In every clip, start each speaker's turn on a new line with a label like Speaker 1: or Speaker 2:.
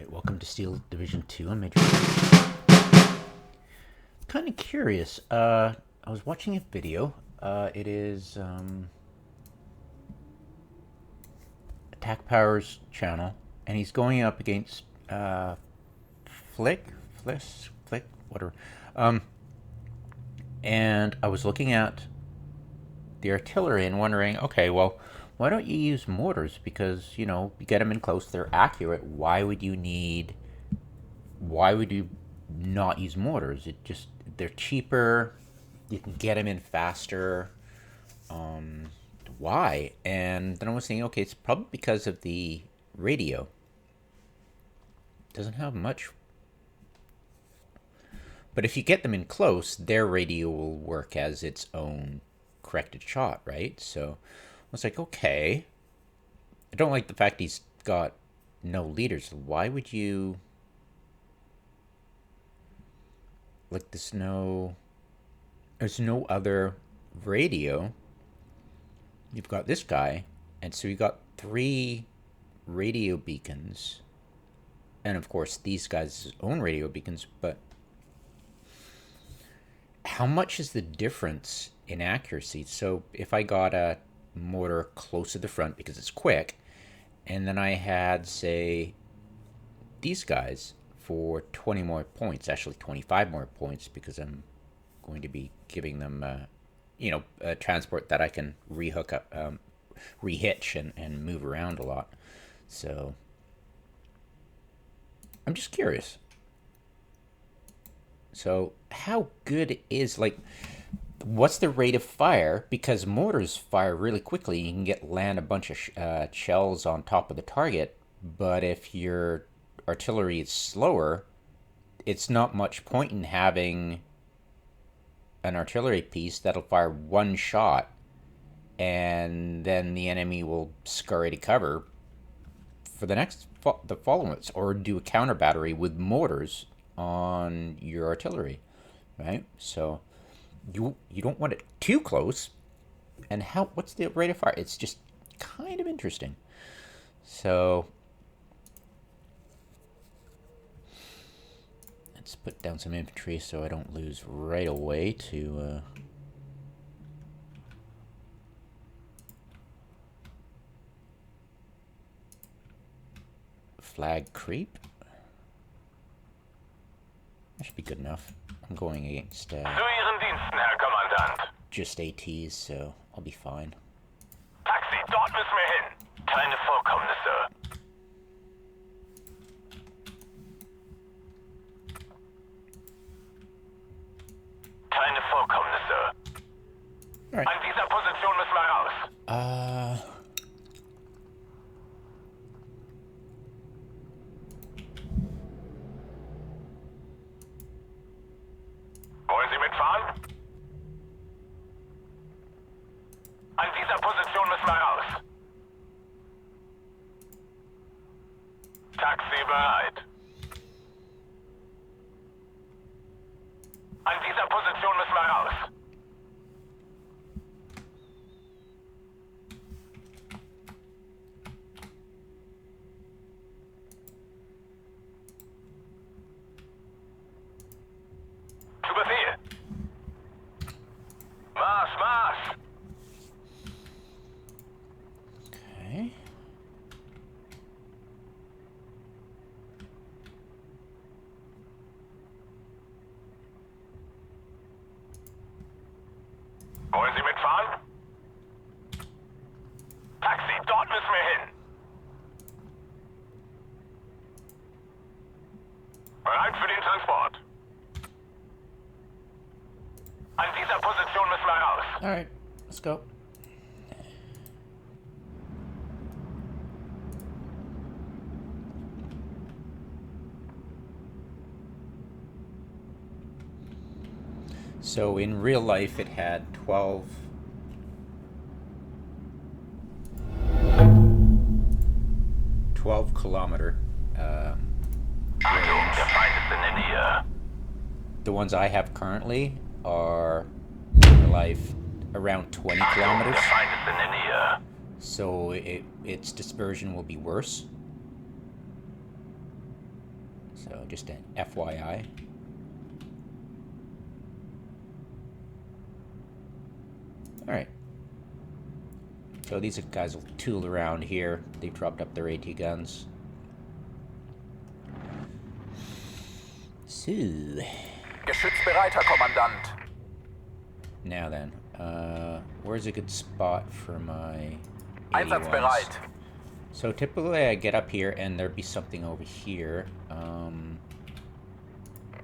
Speaker 1: Alright, welcome to Steel Division 2 on Major. Kind of curious. I was watching a video. It is Attack Power's channel, and he's going up against Flick, whatever. And I was looking at the artillery and wondering, okay, well, why don't you use mortars? Because, you know, you get them in close, they're accurate. Why would you not use mortars? They're cheaper, you can get them in faster. Why? And then I was thinking, okay, it's probably because of the radio. It doesn't have much. But if you get them in close, their radio will work as its own corrected shot, right? So I was like, okay. I don't like the fact he's got no leaders. Why would you... Like, there's no other radio. You've got this guy, and so you got 3 radio beacons. And of course, these guys' own radio beacons, but how much is the difference in accuracy? So if I got a mortar close to the front because it's quick, and then I had, say, these guys for 20 more points, actually 25 more points, because I'm going to be giving them a transport that I can rehook up, rehitch and move around a lot. So I'm just curious. So how good is, like, what's the rate of fire? Because mortars fire really quickly. You can land a bunch of shells on top of the target, but if your artillery is slower, it's not much point in having an artillery piece that'll fire one shot, and then the enemy will scurry to cover for the following, or do a counter battery with mortars on your artillery, right? So you don't want it too close. And what's the rate of fire? It's just kind of interesting. So let's put down some infantry so I don't lose right away to flag creep. That should be good enough. I'm going against
Speaker 2: Zu Ihren Diensten, Herr Kommandant.
Speaker 1: Just ATs, so I'll be fine.
Speaker 2: Taxi, dort müssen wir hin. Keine Vorkommnisse. Keine Vorkommnisse.
Speaker 1: All right.
Speaker 2: An dieser Position müssen wir raus. Wollen Sie mitfahren? An dieser Position müssen wir raus. Taxi bereit. An dieser Position müssen wir raus. Zu Befehl. Marsch, Marsch.
Speaker 1: Okay.
Speaker 2: Wollen Sie mitfahren? Taxi, dort müssen wir hin. Bereit für den Transport. An dieser Position müssen wir raus.
Speaker 1: All right, let's go. So in real life, it had 12 kilometer
Speaker 2: Achtung, der Feind ist in der Nähe.
Speaker 1: The ones I have currently are in real life around 20
Speaker 2: Achtung,
Speaker 1: kilometers.
Speaker 2: der Feind ist in der Nähe.
Speaker 1: So its dispersion will be worse. So just an FYI. Alright. So these guys will tool around here. They've dropped up their AT guns. So...
Speaker 3: Geschütz bereit, Herr Kommandant.
Speaker 1: Now then, where's a good spot for my
Speaker 3: Einsatzbereit.
Speaker 1: So typically I get up here and there'd be something over here.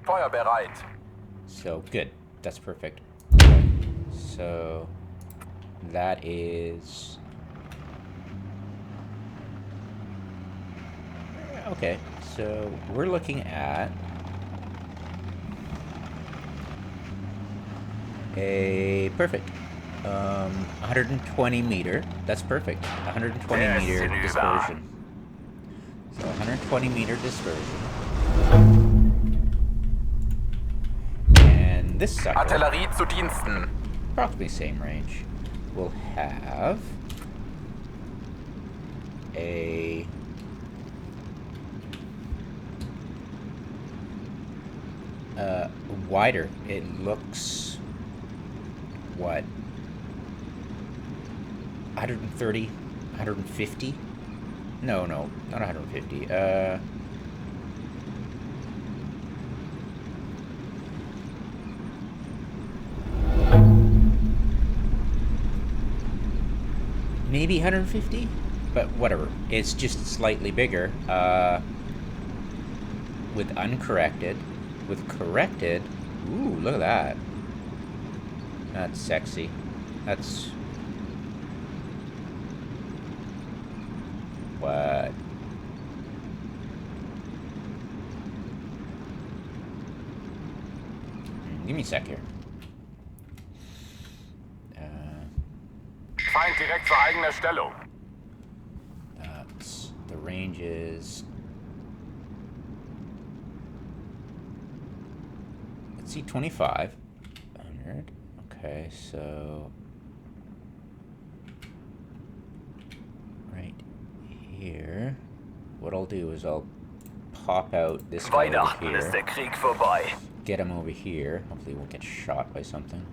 Speaker 3: Feuer bereit.
Speaker 1: So good. That's perfect. So that is... Okay, so we're looking at a perfect 120 meter. That's perfect. 120 meter dispersion. So 120 meter dispersion. And this sucker,
Speaker 3: Artillerie zu Diensten.
Speaker 1: approximately same range, will have a wider. It looks what, 130, 150? No, not 150. Maybe 150, but whatever. It's just slightly bigger. With uncorrected, with corrected. Ooh, look at that. That's sexy. That's... What? Give me a sec here.
Speaker 3: Feind direkt zur eigener Stellung.
Speaker 1: That's... The range is... Let's see, 2,500. Okay, so... Right here. What I'll do is I'll pop out this guy over
Speaker 3: Weihnachten ist der
Speaker 1: here.
Speaker 3: Krieg vorbei.
Speaker 1: Get him over here. Hopefully he won't get shot by something.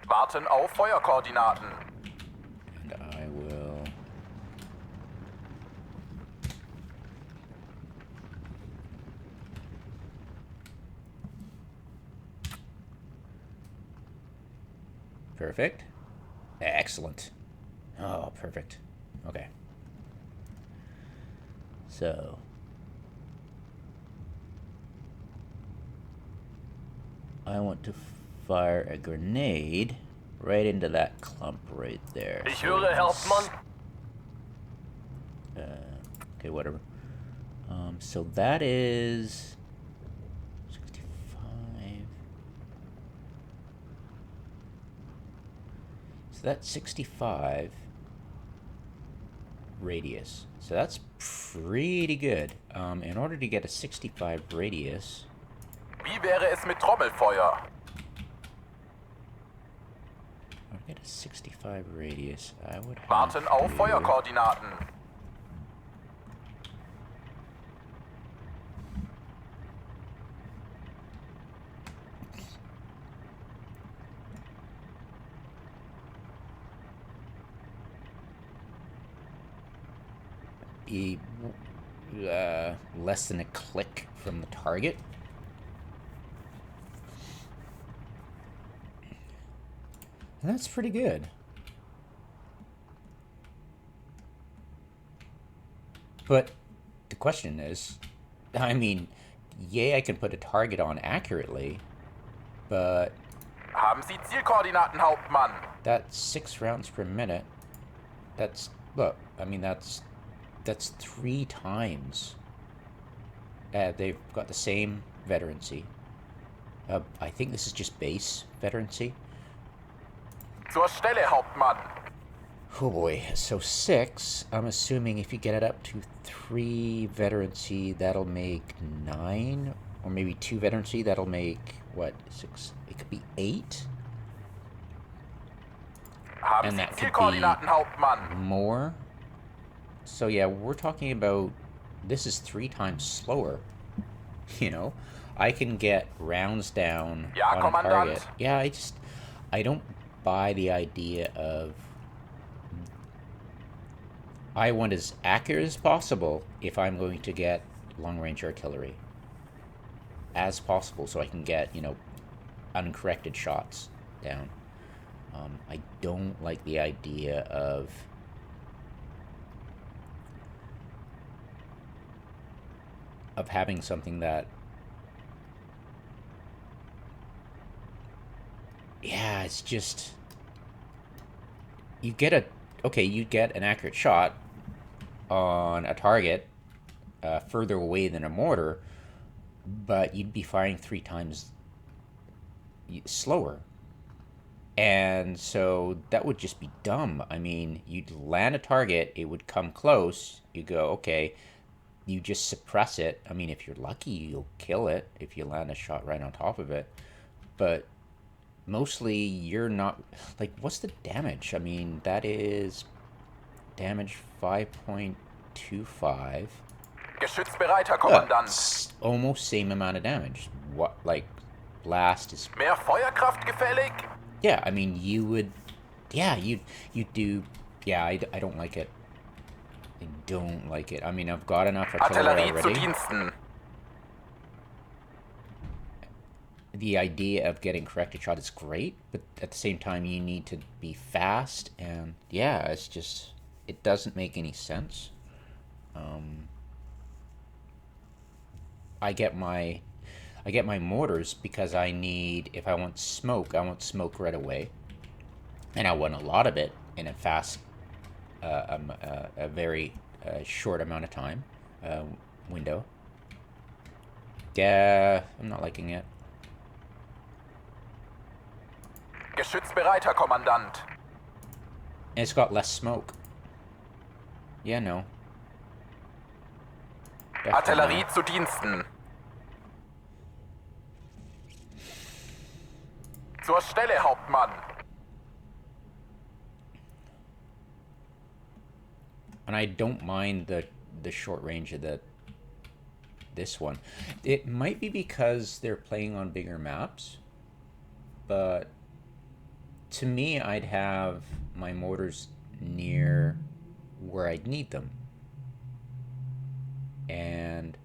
Speaker 3: Warten auf Feuerkoordinaten.
Speaker 1: And I will... Perfect. Excellent. Oh, perfect. Okay. So... I want to fire a grenade right into that clump right there.
Speaker 3: Ich höre, Hauptmann.
Speaker 1: Okay, whatever. So that is 65. So that's 65 radius. So that's pretty good. In order to get a 65 radius...
Speaker 3: Wie wäre es mit Trommelfeuer?
Speaker 1: To get a 65 radius, I would have
Speaker 3: Warten auf
Speaker 1: to...
Speaker 3: Feuerkoordinaten.
Speaker 1: Be less than a click from the target. And that's pretty good. But the question is, I mean, yeah, I can put a target on accurately, but
Speaker 3: Haben Sie Zielkoordinaten, Hauptmann?
Speaker 1: that's 6 rounds per minute. That's, look, I mean, that's 3 times. They've got the same veterancy. I think this is just base veterancy.
Speaker 3: Zur Stelle, Hauptmann.
Speaker 1: Oh boy, so 6, I'm assuming if you get it up to 3 veterancy, that'll make 9, or maybe 2 veterancy, that'll make, what, 6, it could be 8?
Speaker 3: Haben
Speaker 1: And
Speaker 3: Sie
Speaker 1: that could
Speaker 3: Zielkoordinaten,
Speaker 1: be
Speaker 3: Hauptmann?
Speaker 1: more. So yeah, we're talking about this is 3 times slower. You know, I can get rounds down
Speaker 3: Ja,
Speaker 1: on a target.
Speaker 3: Kommandant.
Speaker 1: Yeah, I don't buy the idea of I want as accurate as possible if I'm going to get long range artillery as possible so I can get, uncorrected shots down. I don't like the idea of having something that, yeah, it's just you get a okay, you get an accurate shot on a target further away than a mortar, but you'd be firing 3 times slower. And so that would just be dumb. I mean, you'd land a target, it would come close, you go, okay, you just suppress it. I mean, if you're lucky, you'll kill it if you land a shot right on top of it. But mostly, you're not. Like, what's the damage? I mean, that is damage 5.25.
Speaker 3: Geschützbereit, Herr Kommandant.
Speaker 1: It's almost same amount of damage. What, like, blast is.
Speaker 3: Mehr Feuerkraft gefällig?
Speaker 1: Yeah, I mean, you would. Yeah, you do. Yeah, I don't like it. I don't like it. I mean, I've got enough artillery
Speaker 3: Artillerie zu
Speaker 1: already.
Speaker 3: Diensten.
Speaker 1: The idea of getting corrected shot is great, but at the same time, you need to be fast, and yeah, it's just it doesn't make any sense. I get my mortars because I need if I want smoke right away, and I want a lot of it in a fast, a very short amount of time window. Yeah, I'm not liking it.
Speaker 3: Geschützbereit, Herr Kommandant.
Speaker 1: And it's got less smoke. Yeah, no. Definitely.
Speaker 3: Artillerie zu Diensten. Zur Stelle, Hauptmann.
Speaker 1: And I don't mind the short range of this one. It might be because they're playing on bigger maps, but to me, I'd have my mortars near where I'd need them. And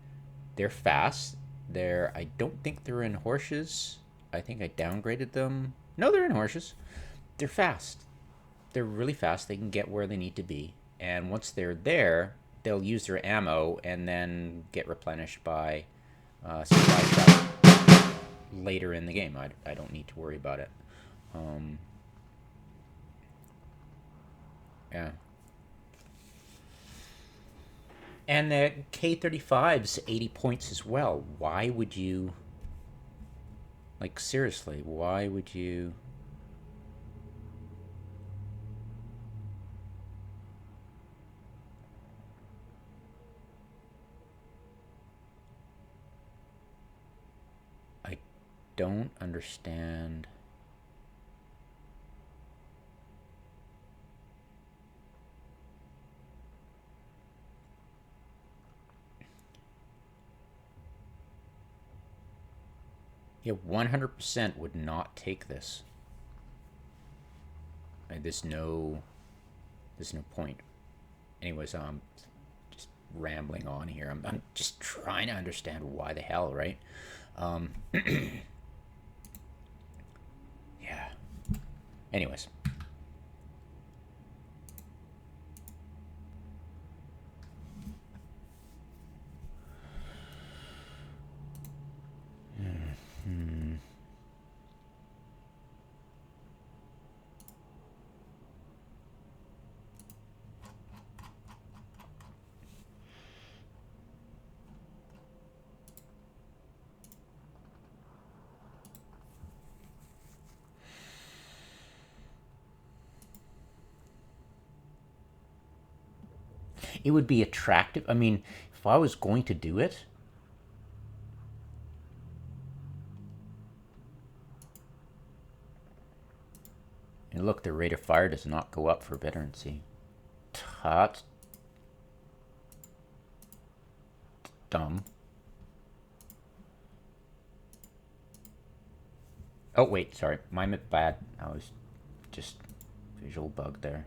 Speaker 1: they're fast. I don't think they're in Horseshoes. I think I downgraded them. No, they're in Horseshoes. They're fast. They're really fast. They can get where they need to be. And once they're there, they'll use their ammo and then get replenished by supply shop later in the game. I don't need to worry about it. Yeah. And the K-35's 80 points as well. Why would you... Like, seriously, why would you... I don't understand... Yeah, 100% would not take this. There's no point. Anyways, I'm just rambling on here. I'm just trying to understand why the hell, right? Yeah. Anyways. It would be attractive. I mean, if I was going to do it, and look, the rate of fire does not go up for veterancy. dumb. Oh, wait, sorry. My bad. I was just visual bug there.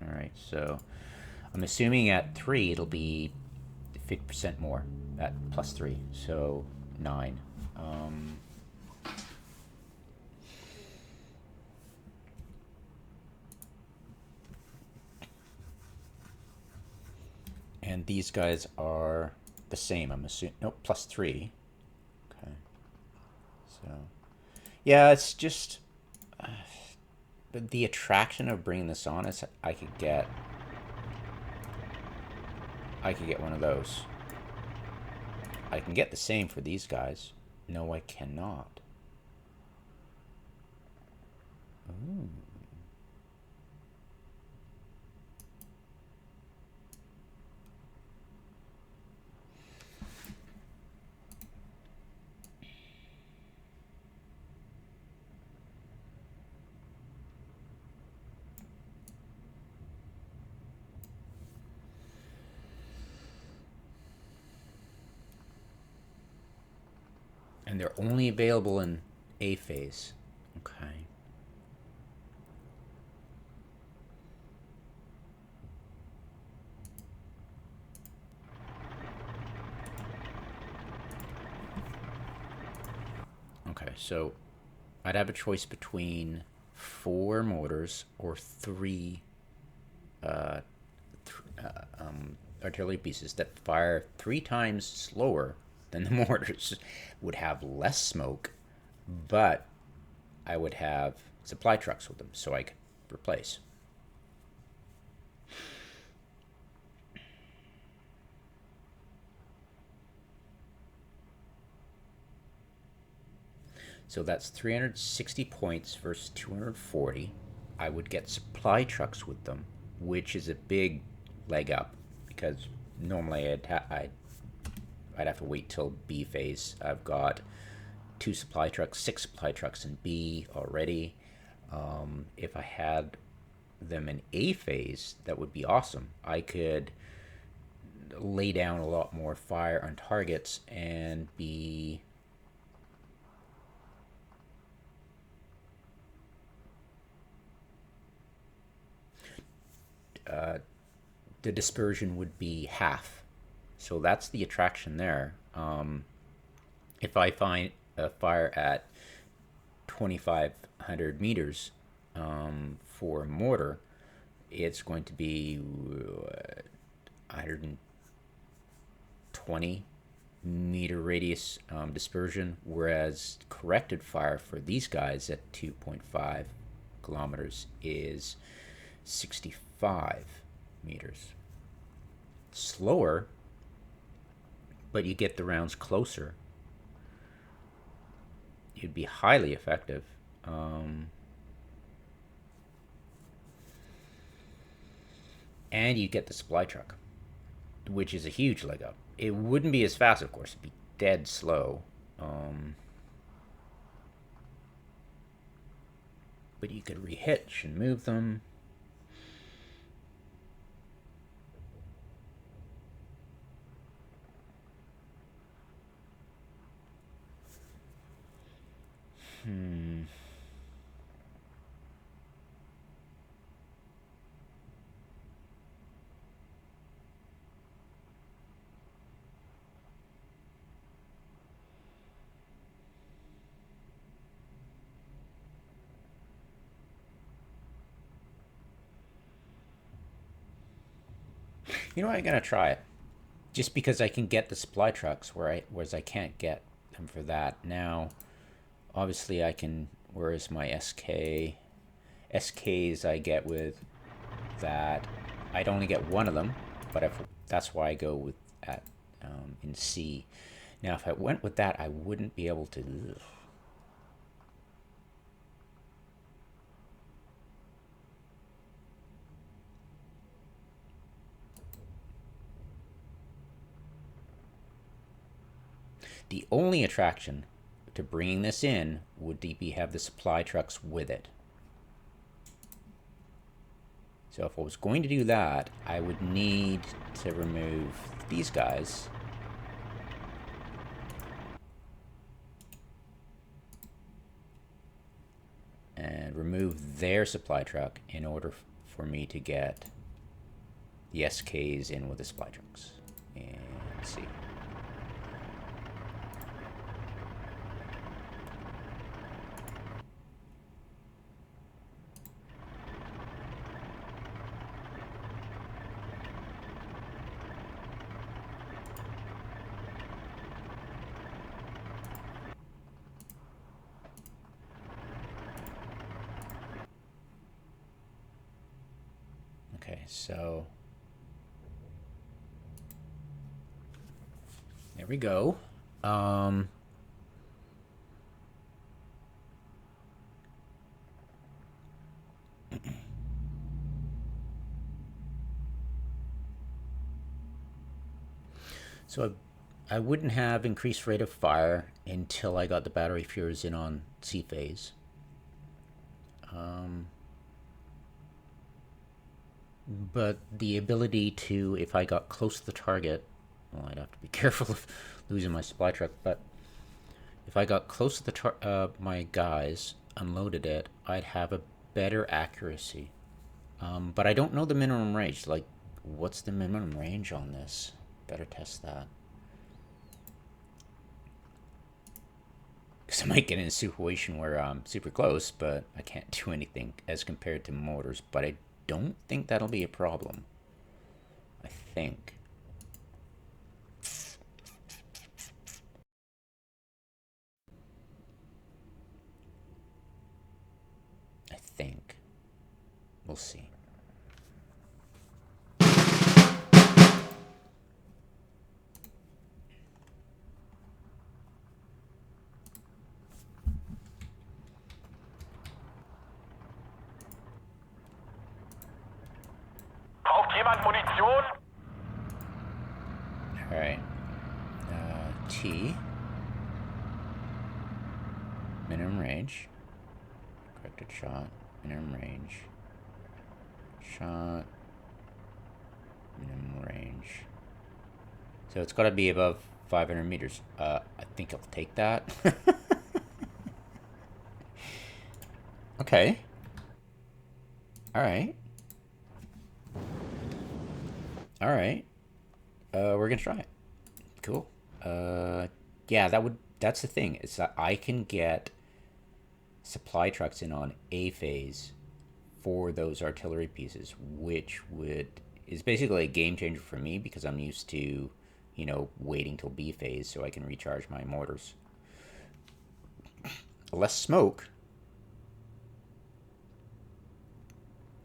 Speaker 1: Alright, so I'm assuming at 3 it'll be 50% more at plus 3, so 9. And these guys are the same, I'm assuming. Nope, plus 3. Okay. So, yeah, it's just the attraction of bringing this on is I could get one of those. I can get the same for these guys. No, I cannot. Ooh. And they're only available in A phase. Okay. Okay, so I'd have a choice between 4 mortars or 3 artillery pieces that fire 3 times slower than the mortars. Would have less smoke, but I would have supply trucks with them, so I could replace. So that's 360 points versus 240. I would get supply trucks with them, which is a big leg up, because normally I'd have to wait till B phase. I've got 2 supply trucks, 6 supply trucks in B already. If I had them in A phase, that would be awesome. I could lay down a lot more fire on targets and be the dispersion would be half. So that's the attraction there. If I find a fire at 2,500 meters for a mortar, it's going to be 120 meter radius dispersion, whereas corrected fire for these guys at 2.5 kilometers is 65 meters. Slower, but you get the rounds closer. You'd be highly effective. And you get the supply truck, which is a huge leg up. It wouldn't be as fast, of course. It'd be dead slow. But you could rehitch and move them. You know what, I'm gonna try it. Just because I can get the supply trucks whereas I can't get them for that. Now, obviously I can, where is my SKs I get with that. I'd only get one of them, but that's why I go with at in C. Now, if I went with that, I wouldn't be able to. Ugh. The only attraction to bringing this in would be have the supply trucks with it. So if I was going to do that, I would need to remove these guys I'd remove their supply truck in order for me to get the SKs in with the supply trucks. And let's see. Okay, so there we go. So I wouldn't have increased rate of fire until I got the battery fuels in on C phase. But the ability to, if I got close to the target, well, I'd have to be careful of losing my supply truck, but if I got close to the my guys, unloaded it, I'd have a better accuracy. But I don't know the minimum range. Like, what's the minimum range on this? Better test that. Because I might get in a situation where I'm super close, but I can't do anything as compared to mortars. But I don't think that'll be a problem. I think. We'll see.
Speaker 2: Braucht jemand Munition?
Speaker 1: Alright. T. Minimum range. Corrected shot. Minimum range. Shot. Minimum range. So it's got to be above 500 meters. I think I'll take that. Okay. Alright. Alright. We're gonna try it. Cool. Yeah, that's the thing. Is that I can get supply trucks in on A phase for those artillery pieces, which is basically a game changer for me because I'm used to, waiting till B phase so I can recharge my mortars. Less smoke.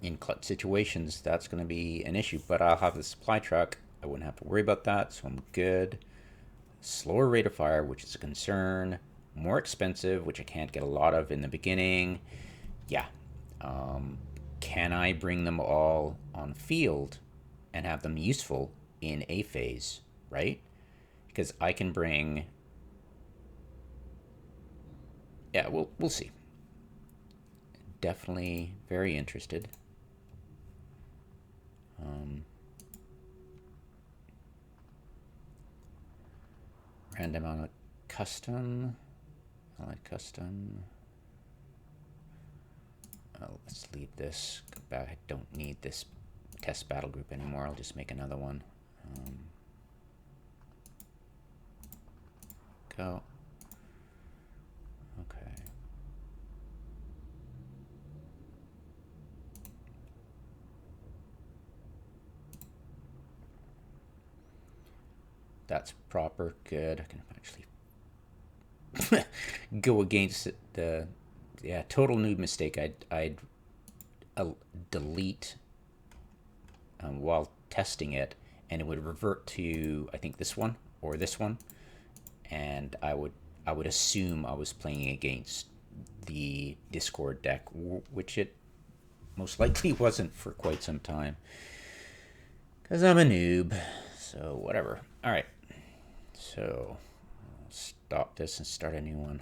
Speaker 1: In clutch situations, that's going to be an issue, but I'll have the supply truck. I wouldn't have to worry about that, so I'm good. Slower rate of fire, which is a concern. More expensive, which I can't get a lot of in the beginning. Yeah. Can I bring them all on field and have them useful in A phase, right? Because I can bring... Yeah, we'll see. Definitely very interested. Random on a custom. I like custom. Oh, let's leave this. Go back. I don't need this test battle group anymore. I'll just make another one. Go. Okay. That's proper. Good. I can actually go against the... Yeah, total noob mistake. I'd delete while testing it, and it would revert to, I think, this one or this one, and I would assume I was playing against the Discord deck, which it most likely wasn't for quite some time, because I'm a noob. So whatever. All right. So I'll stop this and start a new one.